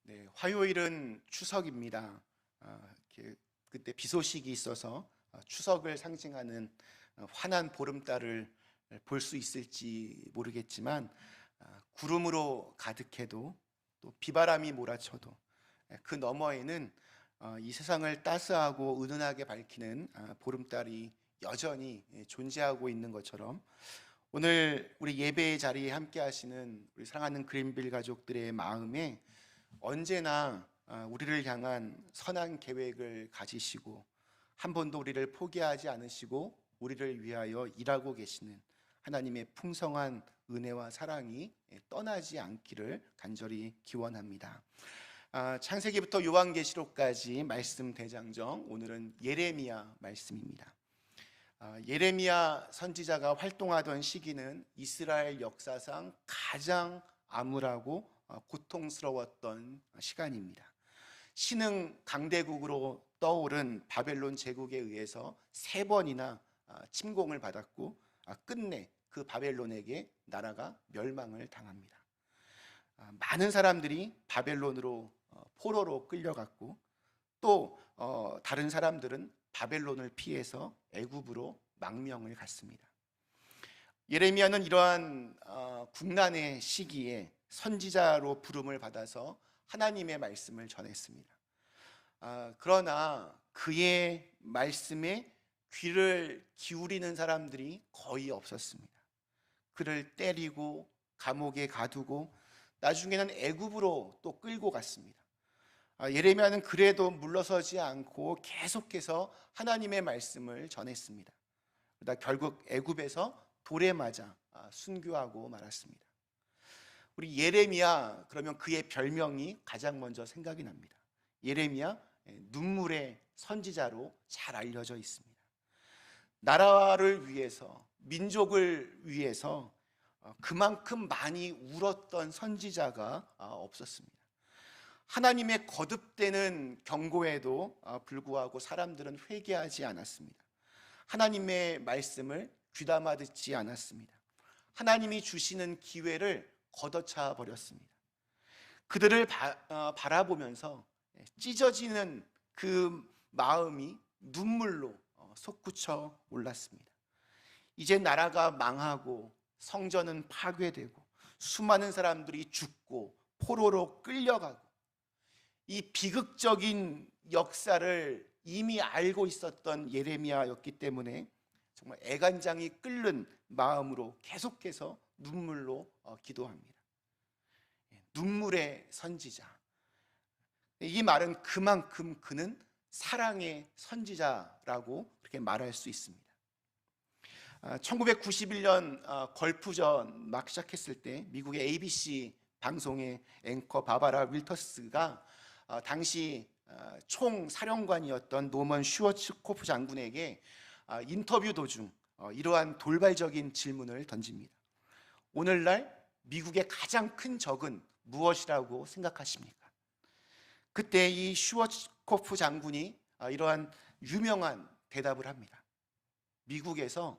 네, 화요일은 추석입니다. 그때 비 소식이 있어서 추석을 상징하는 환한 보름달을 볼 수 있을지 모르겠지만, 구름으로 가득해도 또 비바람이 몰아쳐도 그 너머에는 이 세상을 따스하고 은은하게 밝히는 보름달이 여전히 존재하고 있는 것처럼, 오늘 우리 예배의 자리에 함께 하시는 우리 사랑하는 그린빌 가족들의 마음에 언제나 우리를 향한 선한 계획을 가지시고 한 번도 우리를 포기하지 않으시고 우리를 위하여 일하고 계시는 하나님의 풍성한 은혜와 사랑이 떠나지 않기를 간절히 기원합니다. 창세기부터 요한계시록까지 말씀 대장정, 오늘은 예레미야 말씀입니다. 예레미야 선지자가 활동하던 시기는 이스라엘 역사상 가장 암울하고 고통스러웠던 시간입니다. 신흥 강대국으로 떠오른 바벨론 제국에 의해서 3번이나 침공을 받았고, 끝내 그 바벨론에게 나라가 멸망을 당합니다. 많은 사람들이 바벨론으로 포로로 끌려갔고, 또 다른 사람들은 바벨론을 피해서 애굽으로 망명을 갔습니다. 예레미야는 이러한 국난의 시기에 선지자로 부름을 받아서 하나님의 말씀을 전했습니다. 그러나 그의 말씀에 귀를 기울이는 사람들이 거의 없었습니다. 그를 때리고 감옥에 가두고 나중에는 애굽으로 또 끌고 갔습니다. 예레미야는 그래도 물러서지 않고 계속해서 하나님의 말씀을 전했습니다. 그러다 결국 애굽에서 돌에 맞아 순교하고 말았습니다. 우리 예레미야, 그러면 그의 별명이 가장 먼저 생각이 납니다. 예레미야, 눈물의 선지자로 잘 알려져 있습니다. 나라를 위해서, 민족을 위해서 그만큼 많이 울었던 선지자가 없었습니다. 하나님의 거듭되는 경고에도 불구하고 사람들은 회개하지 않았습니다. 하나님의 말씀을 귀담아 듣지 않았습니다. 하나님이 주시는 기회를 걷어차 버렸습니다. 그들을 바라보면서 찢어지는 그 마음이 눈물로 솟구쳐 올랐습니다. 이제 나라가 망하고 성전은 파괴되고 수많은 사람들이 죽고 포로로 끌려가고, 이 비극적인 역사를 이미 알고 있었던 예레미야였기 때문에 정말 애간장이 끓는 마음으로 계속해서 눈물로 기도합니다. 눈물의 선지자. 이 말은 그만큼 그는 사랑의 선지자라고 그렇게 말할 수 있습니다. 1991년 걸프전 막 시작했을 때 미국의 ABC 방송의 앵커 바바라 윌터스가 당시 총사령관이었던 노먼 슈워츠코프 장군에게 인터뷰 도중 이러한 돌발적인 질문을 던집니다. 오늘날 미국의 가장 큰 적은 무엇이라고 생각하십니까? 그때 이 슈워츠코프 장군이 이러한 유명한 대답을 합니다. 미국에서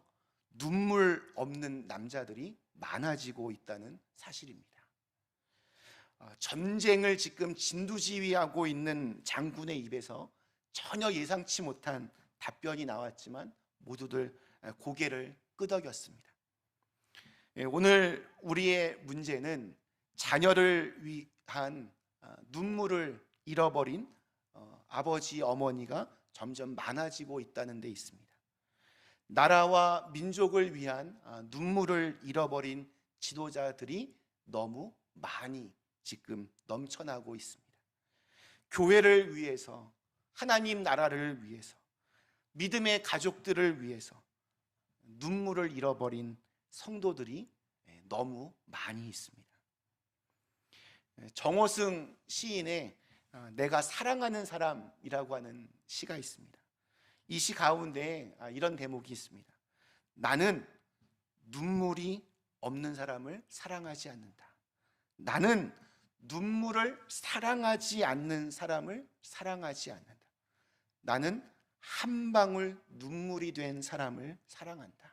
눈물 없는 남자들이 많아지고 있다는 사실입니다. 전쟁을 지금 진두지휘하고 있는 장군의 입에서 전혀 예상치 못한 답변이 나왔지만 모두들 고개를 끄덕였습니다. 오늘 우리의 문제는 자녀를 위한 눈물을 잃어버린 아버지, 어머니가 점점 많아지고 있다는 데 있습니다. 나라와 민족을 위한 눈물을 잃어버린 지도자들이 너무 많이 지금 넘쳐나고 있습니다. 교회를 위해서, 하나님 나라를 위해서, 믿음의 가족들을 위해서 눈물을 잃어버린 성도들이 너무 많이 있습니다. 정호승 시인의 내가 사랑하는 사람이라고 하는 시가 있습니다. 이 시 가운데 이런 대목이 있습니다. 나는 눈물이 없는 사람을 사랑하지 않는다. 나는 눈물을 사랑하지 않는 사람을 사랑하지 않는다. 나는 한 방울 눈물이 된 사람을 사랑한다.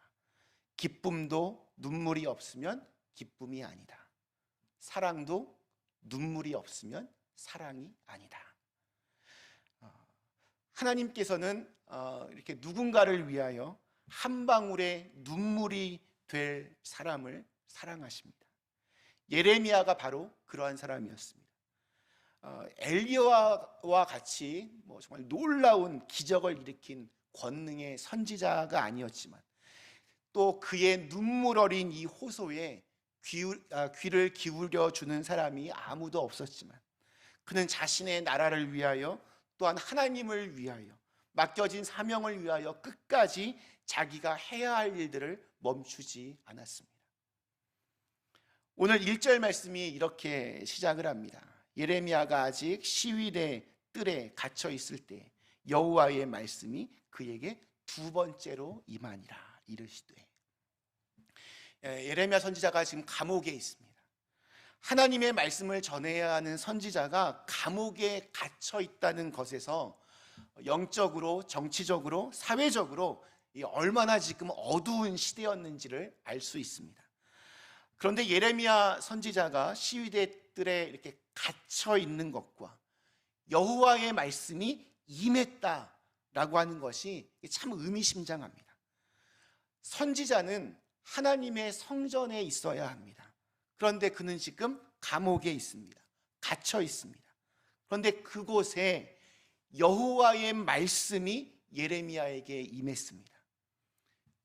기쁨도 눈물이 없으면 기쁨이 아니다. 사랑도 눈물이 없으면 사랑이 아니다. 하나님께서는 이렇게 누군가를 위하여 한 방울의 눈물이 될 사람을 사랑하십니다. 예레미야가 바로 그러한 사람이었습니다. 엘리야와 같이 정말 놀라운 기적을 일으킨 권능의 선지자가 아니었지만 또 그의 눈물 어린 이 호소에 귀를 기울여 주는 사람이 아무도 없었지만 그는 자신의 나라를 위하여 또한 하나님을 위하여 맡겨진 사명을 위하여 끝까지 자기가 해야 할 일들을 멈추지 않았습니다. 오늘 1절 말씀이 이렇게 시작을 합니다. 예레미야가 아직 시위대 뜰에 갇혀 있을 때 여호와의 말씀이 그에게 두 번째로 임하니라 이르시되. 예레미야 선지자가 지금 감옥에 있습니다. 하나님의 말씀을 전해야 하는 선지자가 감옥에 갇혀 있다는 것에서 영적으로, 정치적으로, 사회적으로 얼마나 지금 어두운 시대였는지를 알 수 있습니다. 그런데 예레미야 선지자가 시위대들에 이렇게 갇혀 있는 것과 여호와의 말씀이 임했다라고 하는 것이 참 의미심장합니다. 선지자는 하나님의 성전에 있어야 합니다. 그런데 그는 지금 감옥에 있습니다. 갇혀 있습니다. 그런데 그곳에 여호와의 말씀이 예레미야에게 임했습니다.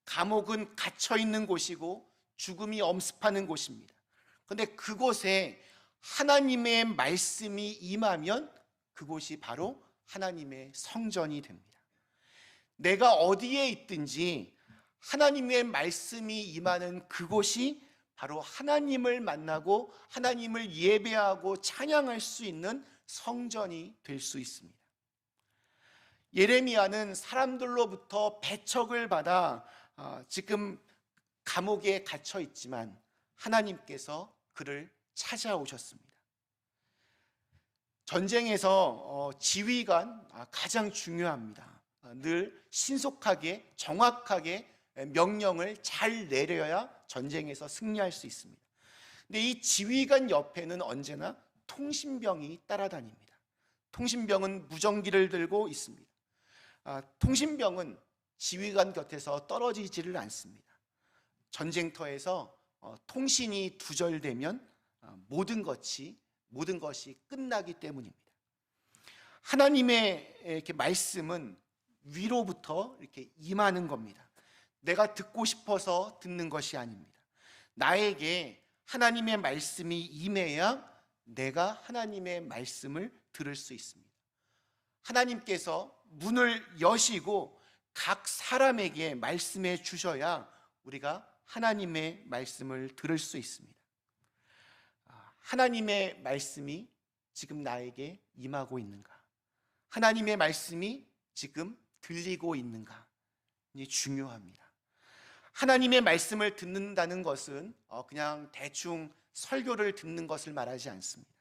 감옥은 갇혀 있는 곳이고 죽음이 엄습하는 곳입니다. 그런데 그곳에 하나님의 말씀이 임하면 그곳이 바로 하나님의 성전이 됩니다. 내가 어디에 있든지 하나님의 말씀이 임하는 그곳이 바로 하나님을 만나고 하나님을 예배하고 찬양할 수 있는 성전이 될 수 있습니다. 예레미야는 사람들로부터 배척을 받아 지금 감옥에 갇혀 있지만 하나님께서 그를 찾아오셨습니다. 전쟁에서 지휘관 가장 중요합니다. 늘 신속하게 정확하게 명령을 잘 내려야 전쟁에서 승리할 수 있습니다. 근데 이 지휘관 옆에는 언제나 통신병이 따라다닙니다. 통신병은 무전기를 들고 있습니다. 통신병은 지휘관 곁에서 떨어지지를 않습니다. 전쟁터에서 통신이 두절되면 모든 것이 끝나기 때문입니다. 하나님의 이렇게 말씀은 위로부터 이렇게 임하는 겁니다. 내가 듣고 싶어서 듣는 것이 아닙니다. 나에게 하나님의 말씀이 임해야 내가 하나님의 말씀을 들을 수 있습니다. 하나님께서 문을 여시고 각 사람에게 말씀해 주셔야 우리가 하나님의 말씀을 들을 수 있습니다. 하나님의 말씀이 지금 나에게 임하고 있는가? 하나님의 말씀이 지금 들리고 있는가? 이게 중요합니다. 하나님의 말씀을 듣는다는 것은 그냥 대충 설교를 듣는 것을 말하지 않습니다.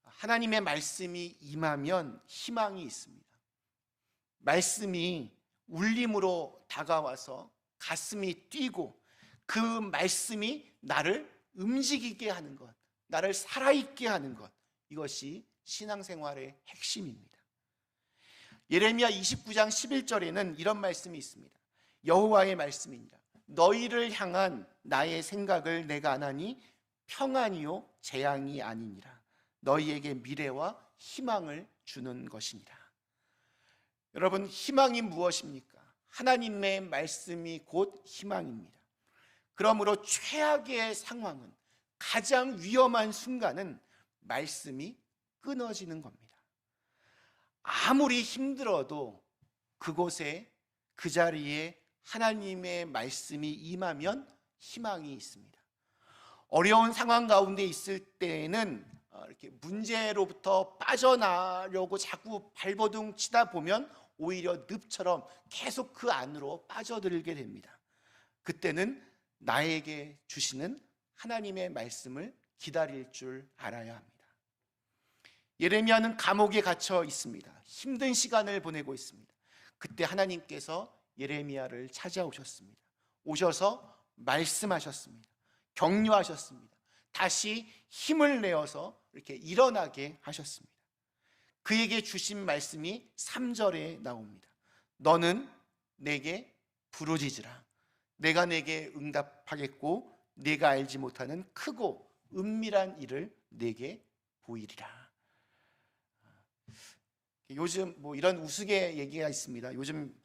하나님의 말씀이 임하면 희망이 있습니다. 말씀이 울림으로 다가와서 가슴이 뛰고 그 말씀이 나를 움직이게 하는 것, 나를 살아있게 하는 것, 이것이 신앙생활의 핵심입니다. 예레미야 29장 11절에는 이런 말씀이 있습니다. 여호와의 말씀이니라. 너희를 향한 나의 생각을 내가 아나니 평안이요 재앙이 아니니라. 너희에게 미래와 희망을 주는 것이니라. 여러분, 희망이 무엇입니까? 하나님의 말씀이 곧 희망입니다. 그러므로 최악의 상황은, 가장 위험한 순간은 말씀이 끊어지는 겁니다. 아무리 힘들어도 그곳에, 그 자리에 하나님의 말씀이 임하면 희망이 있습니다. 어려운 상황 가운데 있을 때에는 이렇게 문제로부터 빠져나려고 자꾸 발버둥 치다 보면 오히려 늪처럼 계속 그 안으로 빠져들게 됩니다. 그때는 나에게 주시는 하나님의 말씀을 기다릴 줄 알아야 합니다. 예레미야는 감옥에 갇혀 있습니다. 힘든 시간을 보내고 있습니다. 그때 하나님께서 예레미야를 찾아오셨습니다. 오셔서 말씀하셨습니다. 격려하셨습니다. 다시 힘을 내어서 이렇게 일어나게 하셨습니다. 그에게 주신 말씀이 3절에 나옵니다. 너는 내게 부르짖으라. 내가 내게 응답하겠고 내가 알지 못하는 크고 은밀한 일을 내게 보이리라. 요즘 뭐 이런 우스개 얘기가 있습니다. 요즘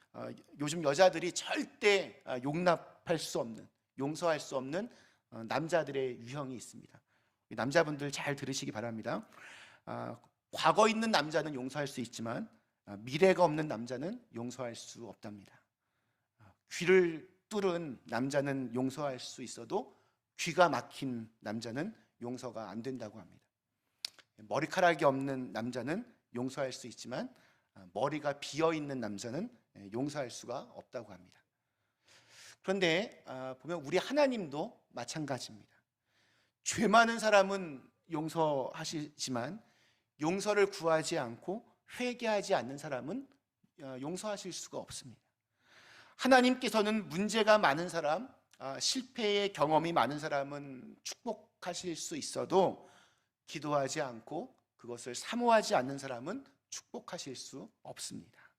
여자들이 절대 용납할 수 없는, 용서할 수 없는 남자들의 유형이 있습니다. 남자분들 잘 들으시기 바랍니다. 과거 있는 남자는 용서할 수 있지만 미래가 없는 남자는 용서할 수 없답니다. 귀를 뚫은 남자는 용서할 수 있어도 귀가 막힌 남자는 용서가 안 된다고 합니다. 머리카락이 없는 남자는 용서할 수 있지만 머리가 비어있는 남자는 용서할 수가 없다고 합니다. 그런데 보면 우리 하나님도 마찬가지입니다. 죄 많은 사람은 용서하시지만 용서를 구하지 않고 회개하지 않는 사람은 용서하실 수가 없습니다. 하나님께서는 문제가 많은 사람, 실패의 경험이 많은 사람은 축복하실 수 있어도 기도하지 않고 그것을 사모하지 않는 사람은 축복하실 수 없습니다.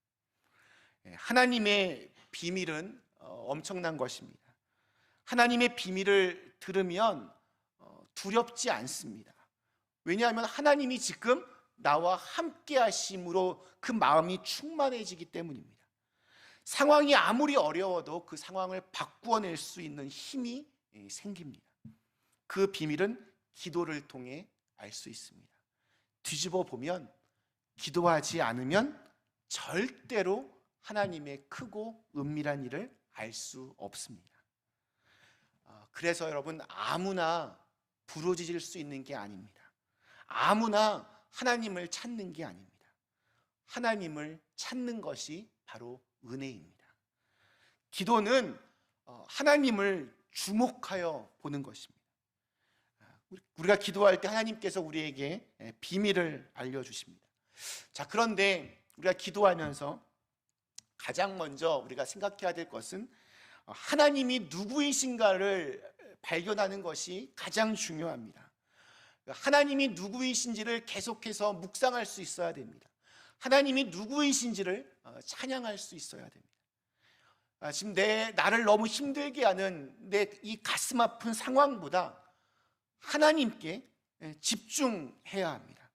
하나님의 비밀은 엄청난 것입니다. 하나님의 비밀을 들으면 두렵지 않습니다. 왜냐하면 하나님이 지금 나와 함께 하심으로 그 마음이 충만해지기 때문입니다. 상황이 아무리 어려워도 그 상황을 바꾸어낼 수 있는 힘이 생깁니다. 그 비밀은 기도를 통해 알 수 있습니다. 뒤집어 보면 기도하지 않으면 절대로 하나님의 크고 은밀한 일을 알 수 없습니다. 그래서 여러분, 아무나 부르짖을 수 있는 게 아닙니다. 아무나 하나님을 찾는 게 아닙니다. 하나님을 찾는 것이 바로 은혜입니다. 기도는 하나님을 주목하여 보는 것입니다. 우리가 기도할 때 하나님께서 우리에게 비밀을 알려주십니다. 자, 그런데 우리가 기도하면서 가장 먼저 우리가 생각해야 될 것은 하나님이 누구이신가를 발견하는 것이 가장 중요합니다. 하나님이 누구이신지를 계속해서 묵상할 수 있어야 됩니다. 하나님이 누구이신지를 찬양할 수 있어야 됩니다. 지금 나를 너무 힘들게 하는 내 이 가슴 아픈 상황보다 하나님께 집중해야 합니다.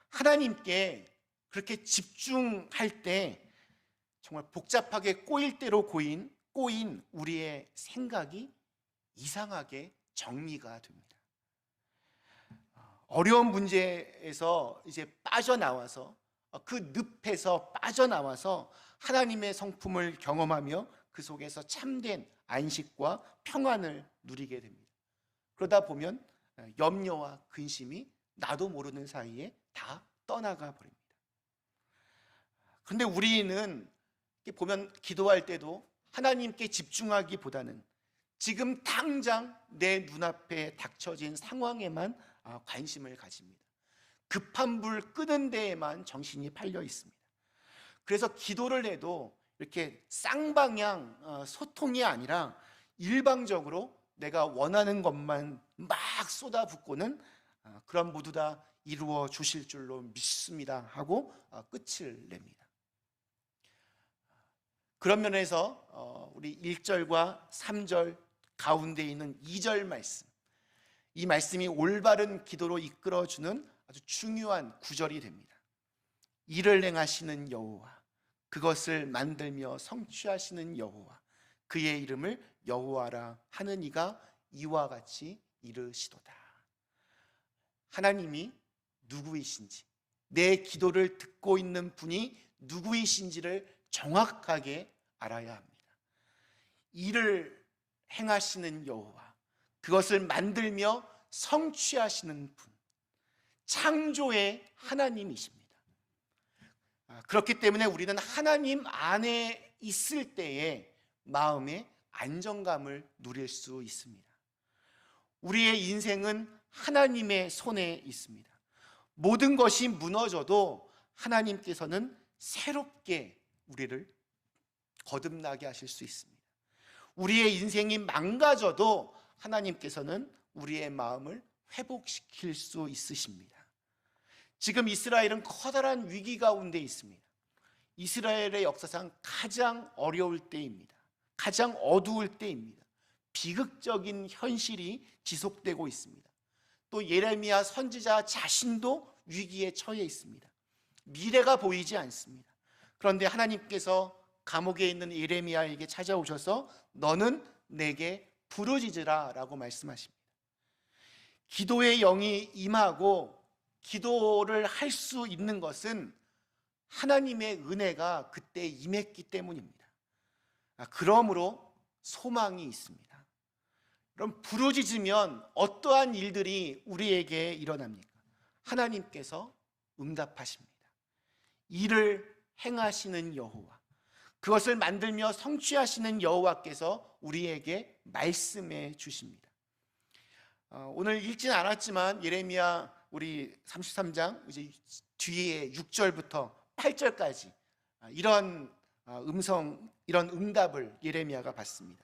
하나님께 그렇게 집중할 때 정말 복잡하게 꼬일 대로 꼬인 우리의 생각이 이상하게 정리가 됩니다. 어려운 문제에서 이제 빠져나와서 그 늪에서 빠져나와서 하나님의 성품을 경험하며 그 속에서 참된 안식과 평안을 누리게 됩니다. 그러다 보면 염려와 근심이 나도 모르는 사이에 다 떠나가 버립니다. 그런데 우리는 보면 기도할 때도 하나님께 집중하기보다는 지금 당장 내 눈앞에 닥쳐진 상황에만 관심을 가집니다. 급한 불 끄는 데에만 정신이 팔려 있습니다. 그래서 기도를 해도 이렇게 쌍방향 소통이 아니라 일방적으로 내가 원하는 것만 막 쏟아붓고는 그럼 모두 다 이루어 주실 줄로 믿습니다 하고 끝을 냅니다. 그런 면에서 우리 1절과 3절 가운데 있는 2절 말씀, 이 말씀이 올바른 기도로 이끌어주는 아주 중요한 구절이 됩니다. 이를 행하시는 여호와, 그것을 만들며 성취하시는 여호와, 그의 이름을 여호와라 하는 이가 이와 같이 이르시도다. 하나님이 누구이신지, 내 기도를 듣고 있는 분이 누구이신지를 정확하게 알아야 합니다. 이를 행하시는 여호와, 그것을 만들며 성취하시는 분, 창조의 하나님이십니다. 그렇기 때문에 우리는 하나님 안에 있을 때에 마음의 안정감을 누릴 수 있습니다. 우리의 인생은 하나님의 손에 있습니다. 모든 것이 무너져도 하나님께서는 새롭게 우리를 거듭나게 하실 수 있습니다. 우리의 인생이 망가져도 하나님께서는 우리의 마음을 회복시킬 수 있으십니다. 지금 이스라엘은 커다란 위기 가운데 있습니다. 이스라엘의 역사상 가장 어려울 때입니다. 가장 어두울 때입니다. 비극적인 현실이 지속되고 있습니다. 또 예레미야 선지자 자신도 위기에 처해 있습니다. 미래가 보이지 않습니다. 그런데 하나님께서 감옥에 있는 예레미야에게 찾아오셔서 너는 내게 부르짖으라 라고 말씀하십니다. 기도의 영이 임하고 기도를 할 수 있는 것은 하나님의 은혜가 그때 임했기 때문입니다. 그러므로 소망이 있습니다. 그럼 부르짖으면 어떠한 일들이 우리에게 일어납니까? 하나님께서 응답하십니다. 일을 행하시는 여호와, 그것을 만들며 성취하시는 여호와께서 우리에게 말씀해 주십니다. 오늘 읽지는 않았지만 예레미야 우리 33장 이제 뒤에 6절부터 8절까지 이런 이런 응답을 예레미야가 받습니다.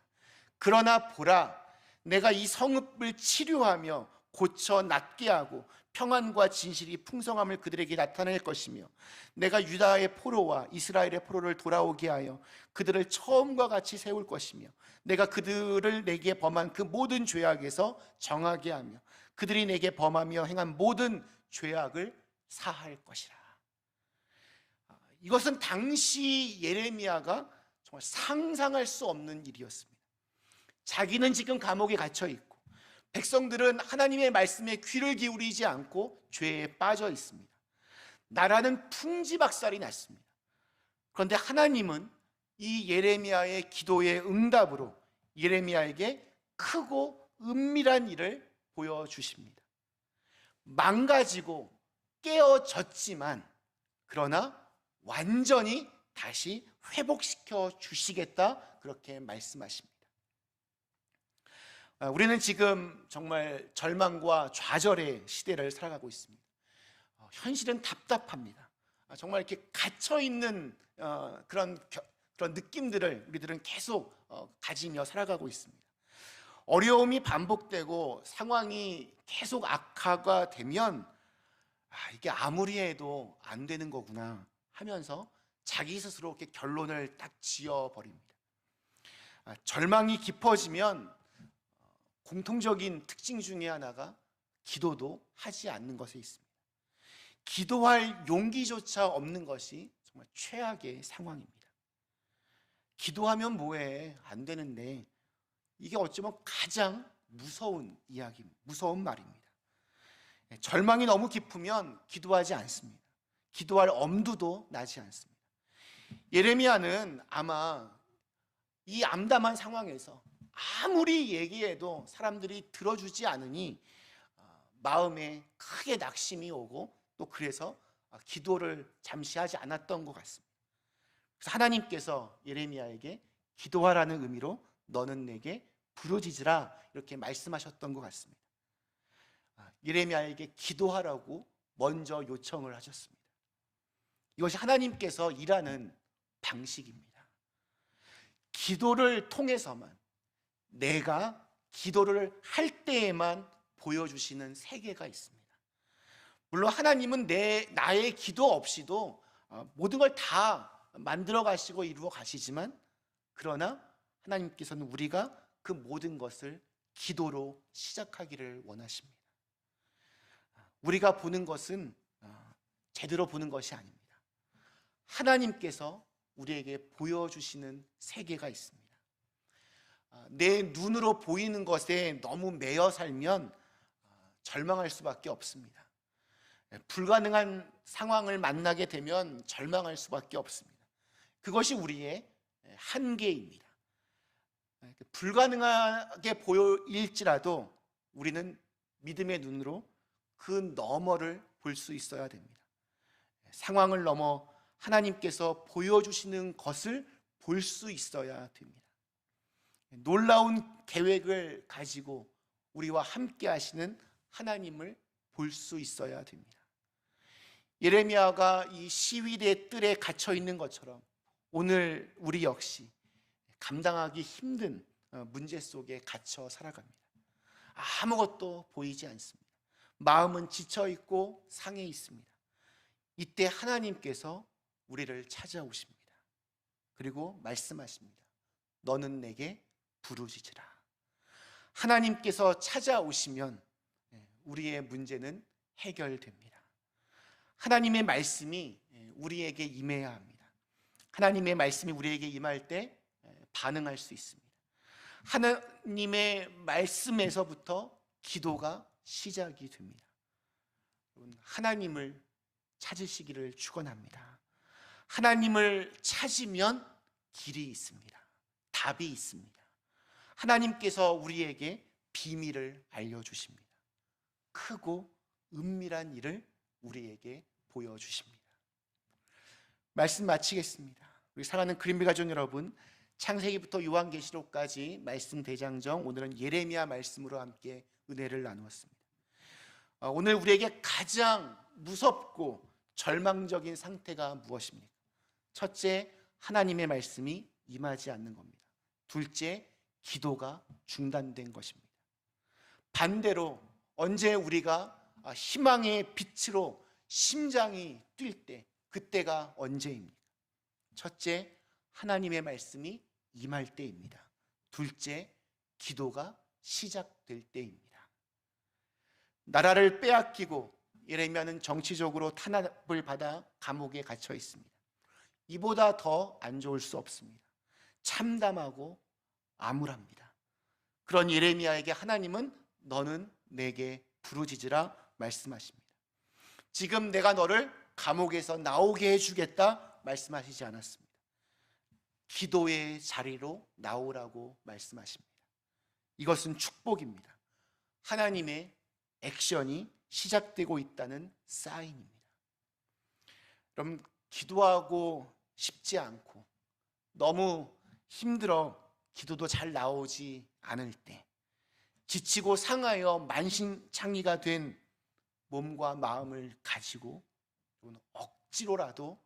그러나 보라, 내가 이 성읍을 치료하며 고쳐 낫게 하고 평안과 진실이 풍성함을 그들에게 나타낼 것이며 내가 유다의 포로와 이스라엘의 포로를 돌아오게 하여 그들을 처음과 같이 세울 것이며 내가 그들을 내게 범한 그 모든 죄악에서 정하게 하며 그들이 내게 범하며 행한 모든 죄악을 사할 것이라. 이것은 당시 예레미야가 정말 상상할 수 없는 일이었습니다. 자기는 지금 감옥에 갇혀 있고 백성들은 하나님의 말씀에 귀를 기울이지 않고 죄에 빠져 있습니다. 나라는 풍지박살이 났습니다. 그런데 하나님은 이 예레미야의 기도의 응답으로 예레미야에게 크고 은밀한 일을 보여주십니다. 망가지고 깨어졌지만 그러나 완전히 다시 회복시켜 주시겠다, 그렇게 말씀하십니다. 우리는 지금 정말 절망과 좌절의 시대를 살아가고 있습니다. 현실은 답답합니다. 정말 이렇게 갇혀있는 그런 느낌들을 우리들은 계속 가지며 살아가고 있습니다. 어려움이 반복되고 상황이 계속 악화가 되면 이게 아무리 해도 안 되는 거구나 하면서 자기 스스로 이렇게 결론을 딱 지어버립니다. 절망이 깊어지면 공통적인 특징 중에 하나가 기도도 하지 않는 것에 있습니다. 기도할 용기조차 없는 것이 정말 최악의 상황입니다. 기도하면 뭐해? 안 되는데, 이게 어쩌면 가장 무서운 이야기입니다. 무서운 말입니다. 절망이 너무 깊으면 기도하지 않습니다. 기도할 엄두도 나지 않습니다. 예레미야는 아마 이 암담한 상황에서 아무리 얘기해도 사람들이 들어주지 않으니 마음에 크게 낙심이 오고 또 그래서 기도를 잠시 하지 않았던 것 같습니다. 그래서 하나님께서 예레미야에게 기도하라는 의미로 너는 내게 부르짖으라 이렇게 말씀하셨던 것 같습니다. 예레미야에게 기도하라고 먼저 요청을 하셨습니다. 이것이 하나님께서 일하는 방식입니다. 기도를 통해서만, 내가 기도를 할 때에만 보여주시는 세계가 있습니다. 물론 하나님은 나의 기도 없이도 모든 걸 다 만들어 가시고 이루어 가시지만, 그러나 하나님께서는 우리가 그 모든 것을 기도로 시작하기를 원하십니다. 우리가 보는 것은 제대로 보는 것이 아닙니다. 하나님께서 우리에게 보여주시는 세계가 있습니다. 내 눈으로 보이는 것에 너무 매여 살면 절망할 수밖에 없습니다. 불가능한 상황을 만나게 되면 절망할 수밖에 없습니다. 그것이 우리의 한계입니다. 불가능하게 보일지라도 우리는 믿음의 눈으로 그 너머를 볼 수 있어야 됩니다. 상황을 넘어 하나님께서 보여주시는 것을 볼 수 있어야 됩니다. 놀라운 계획을 가지고 우리와 함께 하시는 하나님을 볼 수 있어야 됩니다. 예레미야가 이 시위대 뜰에 갇혀 있는 것처럼 오늘 우리 역시 감당하기 힘든 문제 속에 갇혀 살아갑니다. 아무것도 보이지 않습니다. 마음은 지쳐 있고 상해 있습니다. 이때 하나님께서 우리를 찾아오십니다. 그리고 말씀하십니다. 너는 내게 부르짖으라. 하나님께서 찾아오시면 우리의 문제는 해결됩니다. 하나님의 말씀이 우리에게 임해야 합니다. 하나님의 말씀이 우리에게 임할 때 반응할 수 있습니다. 하나님의 말씀에서부터 기도가 시작이 됩니다. 하나님을 찾으시기를 축원합니다. 하나님을 찾으면 길이 있습니다. 답이 있습니다. 하나님께서 우리에게 비밀을 알려주십니다. 크고 은밀한 일을 우리에게 보여주십니다. 말씀 마치겠습니다. 우리 사랑하는 그린빌 가족 여러분, 창세기부터 요한계시록까지 말씀 대장정, 오늘은 예레미야 말씀으로 함께 은혜를 나누었습니다. 오늘 우리에게 가장 무섭고 절망적인 상태가 무엇입니까? 첫째, 하나님의 말씀이 임하지 않는 겁니다. 둘째, 기도가 중단된 것입니다. 반대로 언제 우리가 희망의 빛으로 심장이 뛸 때, 그때가 언제입니까? 첫째, 하나님의 말씀이 임할 때입니다. 둘째, 기도가 시작될 때입니다. 나라를 빼앗기고 예레미야는 정치적으로 탄압을 받아 감옥에 갇혀 있습니다. 이보다 더 안 좋을 수 없습니다. 참담하고 암울합니다. 그런 예레미야에게 하나님은 너는 내게 부르짖으라 말씀하십니다. 지금 내가 너를 감옥에서 나오게 해주겠다 말씀하시지 않았습니다. 기도의 자리로 나오라고 말씀하십니다. 이것은 축복입니다. 하나님의 액션이 시작되고 있다는 사인입니다. 여러분, 기도하고 싶지 않고 너무 힘들어 기도도 잘 나오지 않을 때, 지치고 상하여 만신창이가 된 몸과 마음을 가지고 억지로라도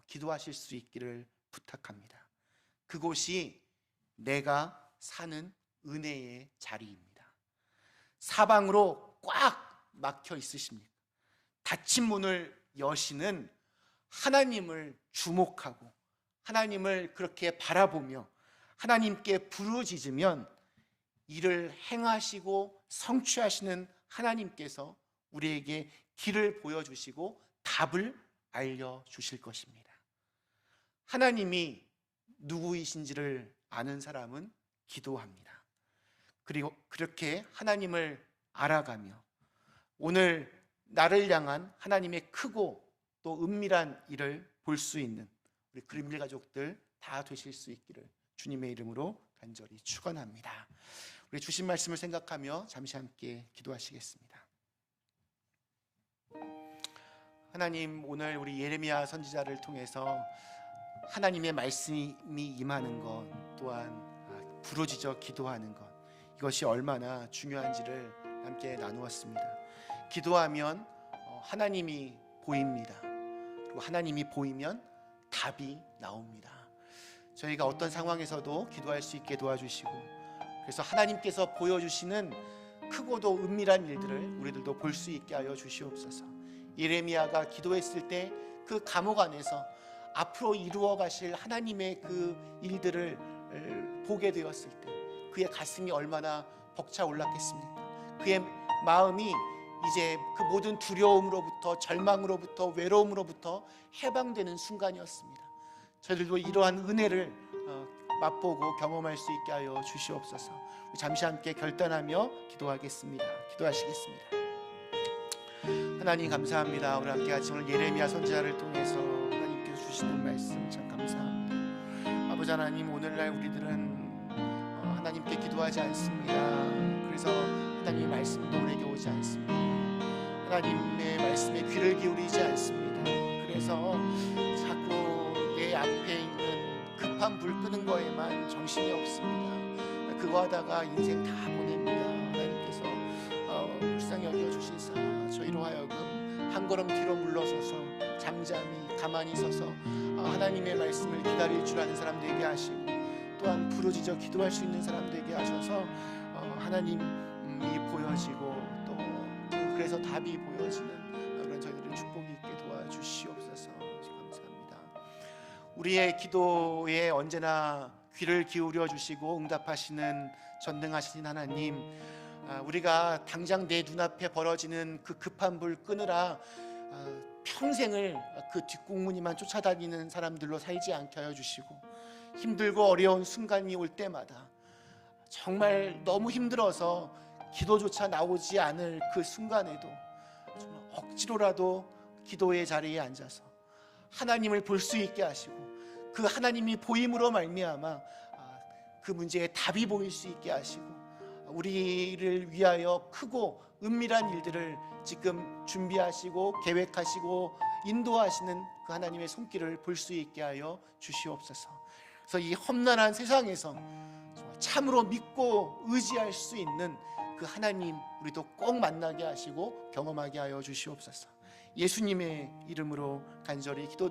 기도하실 수 있기를 부탁합니다. 그곳이 내가 사는 은혜의 자리입니다. 사방으로 꽉 막혀 있으십니까? 닫힌 문을 여시는 하나님을 주목하고 하나님을 그렇게 바라보며 하나님께 부르짖으면 이를 행하시고 성취하시는 하나님께서 우리에게 길을 보여주시고 답을 알려주실 것입니다. 하나님이 누구이신지를 아는 사람은 기도합니다. 그리고 그렇게 하나님을 알아가며 오늘 나를 향한 하나님의 크고 또 은밀한 일을 볼 수 있는 우리 그린빌 가족들 다 되실 수 있기를 주님의 이름으로 간절히 축원합니다. 우리 주신 말씀을 생각하며 잠시 함께 기도하시겠습니다. 하나님, 오늘 우리 예레미야 선지자를 통해서 하나님의 말씀이 임하는 것, 또한 부르짖어 기도하는 것, 이것이 얼마나 중요한지를 함께 나누었습니다. 기도하면 하나님이 보입니다. 그리고 하나님이 보이면 답이 나옵니다. 저희가 어떤 상황에서도 기도할 수 있게 도와주시고, 그래서 하나님께서 보여주시는 크고도 은밀한 일들을 우리들도 볼 수 있게 하여 주시옵소서. 예레미야가 기도했을 때 그 감옥 안에서 앞으로 이루어 가실 하나님의 그 일들을 보게 되었을 때 그의 가슴이 얼마나 벅차 올랐겠습니까? 그의 마음이 이제 그 모든 두려움으로부터, 절망으로부터, 외로움으로부터 해방되는 순간이었습니다. 저희들도 이러한 은혜를 맛보고 경험할 수 있게 하여 주시옵소서. 잠시 함께 결단하며 기도하겠습니다. 기도하시겠습니다. 하나님 감사합니다. 오늘 함께 같이 오늘 예레미야 선지자를 통해서 하나님께서 주시는 말씀 참 감사합니다. 아버지 하나님, 오늘날 우리들은 하나님께 기도하지 않습니다. 그래서 하나님의 말씀도 우리에게 오지 않습니다. 하나님의 말씀에 귀를 기울이지 않습니다. 그래서 자꾸 내 앞에 있는 급한 불 끄는 거에만 정신이 없습니다. 그거 하다가 인생 다 보냅니다. 하나님께서 불쌍히 여겨주시사 저희로 하여금 한 걸음 뒤로 물러서서 잠잠히 가만히 서서 하나님의 말씀을 기다릴 줄 아는 사람 되게 하시고, 또한 부르짖어 기도할 수 있는 사람 되게 하셔서 하나님이 보여지고 또 그래서 답이 보여지는 그런 저희들의 축복이 있게 도와주시옵소서. 우리의 기도에 언제나 귀를 기울여 주시고 응답하시는 전능하신 하나님, 우리가 당장 내 눈앞에 벌어지는 그 급한 불 끄느라 평생을 그 뒷공무니만 쫓아다니는 사람들로 살지 않게 하여 주시고, 힘들고 어려운 순간이 올 때마다 정말 너무 힘들어서 기도조차 나오지 않을 그 순간에도 정말 억지로라도 기도의 자리에 앉아서 하나님을 볼 수 있게 하시고, 그 하나님이 보임으로 말미암아 그 문제에 답이 보일 수 있게 하시고, 우리를 위하여 크고 은밀한 일들을 지금 준비하시고 계획하시고 인도하시는 그 하나님의 손길을 볼 수 있게 하여 주시옵소서. 그래서 이 험난한 세상에서 참으로 믿고 의지할 수 있는 그 하나님, 우리도 꼭 만나게 하시고 경험하게 하여 주시옵소서. 예수님의 이름으로 간절히 기도드립니다.